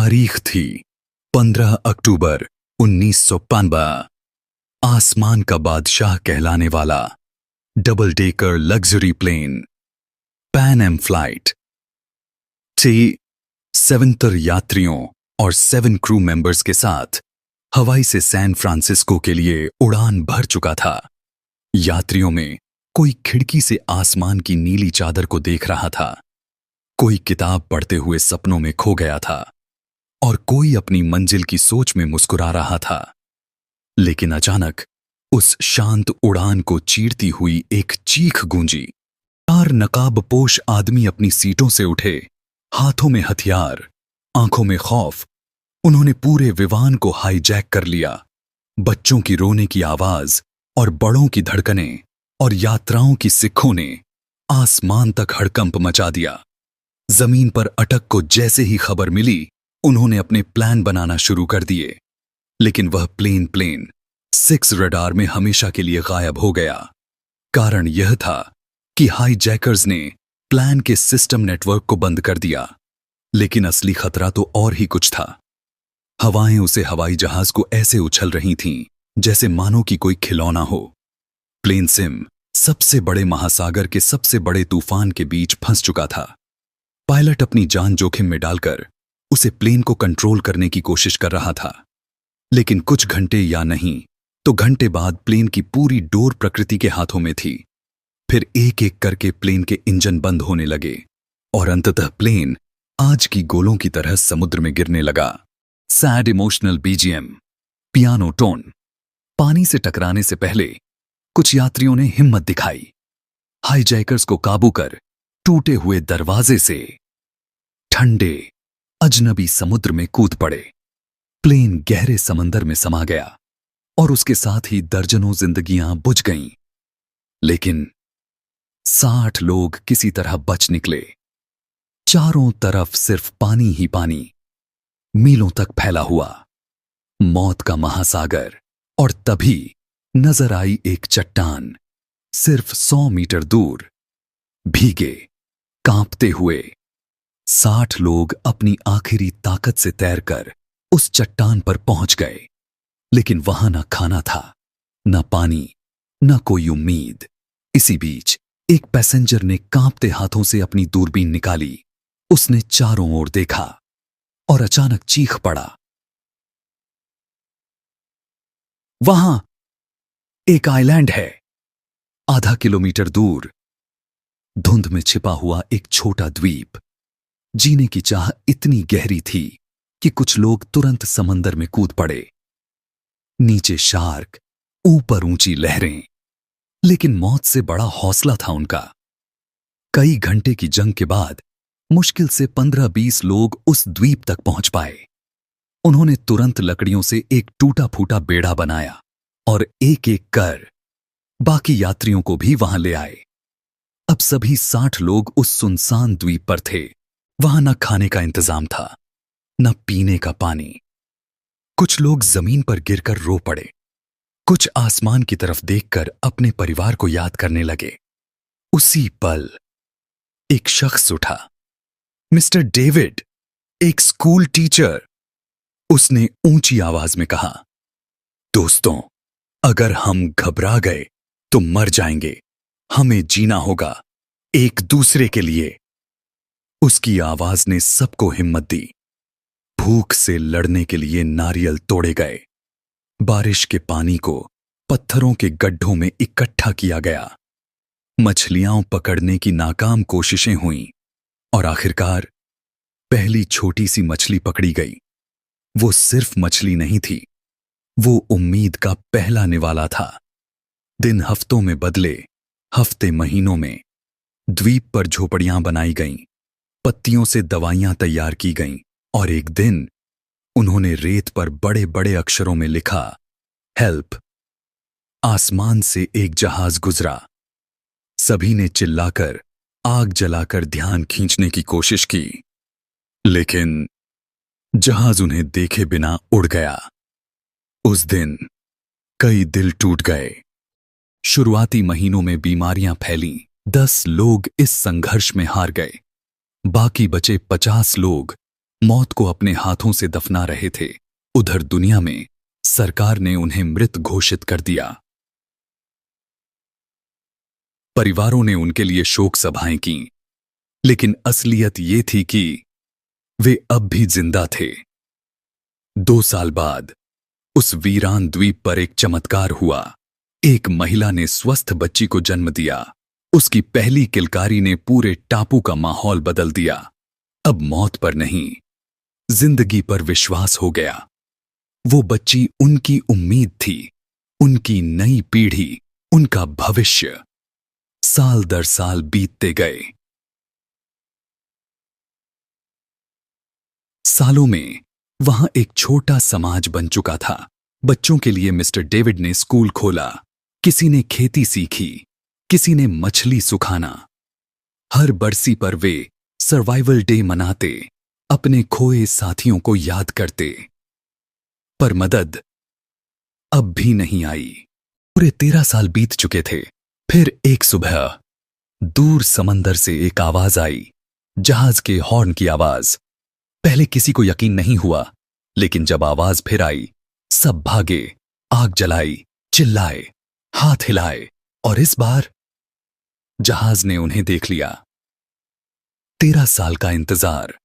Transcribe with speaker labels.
Speaker 1: तारीख थी 15 अक्टूबर 1995। आसमान का बादशाह कहलाने वाला double decker luxury plane Pan Am flight 70 यात्रियों और 7 क्रू मेंबर्स के साथ हवाई से सैन फ्रांसिस्को के लिए उड़ान भर चुका था। यात्रियों में कोई खिड़की से आसमान की नीली चादर को देख रहा था, कोई किताब पढ़ते हुए सपनों में खो गया था और कोई अपनी मंजिल की सोच में मुस्कुरा रहा था। लेकिन अचानक उस शांत उड़ान को चीरती हुई एक चीख गूंजी। 4 नकाबपोश आदमी अपनी सीटों से उठे, हाथों में हथियार, आंखों में खौफ। उन्होंने पूरे विमान को हाईजैक कर लिया। बच्चों की रोने की आवाज और बड़ों की धड़कनें और यात्राओं की सिक्कों ने आसमान तक हड़कंप मचा दिया। जमीन पर अटक को जैसे ही खबर मिली, उन्होंने अपने प्लान बनाना शुरू कर दिए। लेकिन वह प्लेन 6 रडार में हमेशा के लिए गायब हो गया। कारण यह था कि हाईजैकर्स ने प्लान के सिस्टम नेटवर्क को बंद कर दिया। लेकिन असली खतरा तो और ही कुछ था। हवाएं उसे हवाई जहाज को ऐसे उछल रही थीं जैसे मानो कि कोई खिलौना हो। प्लेन सिम सबसे बड़े महासागर के सबसे बड़े तूफान के बीच फंस चुका था। पायलट अपनी जान जोखिम में डालकर उसे प्लेन को कंट्रोल करने की कोशिश कर रहा था। लेकिन कुछ घंटे या नहीं तो घंटे बाद प्लेन की पूरी डोर प्रकृति के हाथों में थी। फिर एक एक करके प्लेन के इंजन बंद होने लगे और अंततः प्लेन आज की गोलों की तरह समुद्र में गिरने लगा। Sad emotional BGM, piano tone. पानी से टकराने से पहले कुछ यात्रियों ने हिम्मत दिखाई। हाईजैकर्स को काबू कर टूटे हुए दरवाजे से ठंडे अजनबी समुद्र में कूद पड़े। प्लेन गहरे समंदर में समा गया और उसके साथ ही दर्जनों जिंदगियां बुझ गईं। लेकिन 60 लोग किसी तरह बच निकले। चारों तरफ सिर्फ पानी ही पानी, मीलों तक फैला हुआ मौत का महासागर। और तभी नजर आई एक चट्टान, सिर्फ 100 मीटर दूर। भीगे, कांपते हुए 60 लोग अपनी आखिरी ताकत से तैरकर उस चट्टान पर पहुंच गए। लेकिन वहां न खाना था, न पानी, न कोई उम्मीद। इसी बीच एक पैसेंजर ने कांपते हाथों से अपनी दूरबीन निकाली। उसने चारों ओर देखा और अचानक चीख पड़ा। वहां एक आइलैंड है, आधा किलोमीटर दूर, धुंध में छिपा हुआ एक छोटा द्वीप। जीने की चाह इतनी गहरी थी कि कुछ लोग तुरंत समंदर में कूद पड़े। नीचे शार्क, ऊपर ऊंची लहरें। लेकिन मौत से बड़ा हौसला था उनका। कई घंटे की जंग के बाद मुश्किल से 15-20 लोग उस द्वीप तक पहुंच पाए। उन्होंने तुरंत लकड़ियों से एक टूटा फूटा बेड़ा बनाया और एक एक कर बाकी यात्रियों को भी वहां ले आए। अब सभी 60 लोग उस सुनसान द्वीप पर थे। वहां न खाने का इंतजाम था, न पीने का पानी। कुछ लोग जमीन पर गिरकर रो पड़े, कुछ आसमान की तरफ देखकर अपने परिवार को याद करने लगे। उसी पल एक शख्स उठा, मिस्टर डेविड, एक स्कूल टीचर। उसने ऊंची आवाज में कहा, दोस्तों, अगर हम घबरा गए तो मर जाएंगे। हमें जीना होगा, एक दूसरे के लिए। उसकी आवाज ने सबको हिम्मत दी। भूख से लड़ने के लिए नारियल तोड़े गए। बारिश के पानी को पत्थरों के गड्ढों में इकट्ठा किया गया। मछलियां पकड़ने की नाकाम कोशिशें हुईं और आखिरकार पहली छोटी सी मछली पकड़ी गई। वो सिर्फ मछली नहीं थी, वो उम्मीद का पहला निवाला था। दिन हफ्तों में बदले, हफ्ते महीनों में। द्वीप पर झोपड़ियां बनाई गईं, पत्तियों से दवाइयां तैयार की गईं और एक दिन उन्होंने रेत पर बड़े बड़े अक्षरों में लिखा, हेल्प। आसमान से एक जहाज गुजरा। सभी ने चिल्लाकर, आग जलाकर ध्यान खींचने की कोशिश की, लेकिन जहाज उन्हें देखे बिना उड़ गया। उस दिन कई दिल टूट गए। शुरुआती महीनों में बीमारियां फैलीं। 10 लोग इस संघर्ष में हार गए। बाकी बचे 50 लोग मौत को अपने हाथों से दफना रहे थे, उधर दुनिया में सरकार ने उन्हें मृत घोषित कर दिया। परिवारों ने उनके लिए शोक सभाएं की, लेकिन असलियत ये थी कि वे अब भी जिंदा थे। 2 साल बाद उस वीरान द्वीप पर एक चमत्कार हुआ। एक महिला ने स्वस्थ बच्ची को जन्म दिया। उसकी पहली किलकारी ने पूरे टापू का माहौल बदल दिया। अब मौत पर नहीं, जिंदगी पर विश्वास हो गया। वो बच्ची उनकी उम्मीद थी, उनकी नई पीढ़ी, उनका भविष्य। साल दर साल बीतते गए। सालों में वहां एक छोटा समाज बन चुका था। बच्चों के लिए मिस्टर डेविड ने स्कूल खोला। किसी ने खेती सीखी, किसी ने मछली सुखाना। हर बरसी पर वे सर्वाइवल डे मनाते, अपने खोए साथियों को याद करते। पर मदद अब भी नहीं आई। पूरे 13 साल बीत चुके थे। फिर एक सुबह दूर समंदर से एक आवाज आई, जहाज के हॉर्न की आवाज। पहले किसी को यकीन नहीं हुआ, लेकिन जब आवाज फिर आई, सब भागे, आग जलाई, चिल्लाए, हाथ हिलाए, और इस बार जहाज ने उन्हें देख लिया। 13 साल का इंतजार,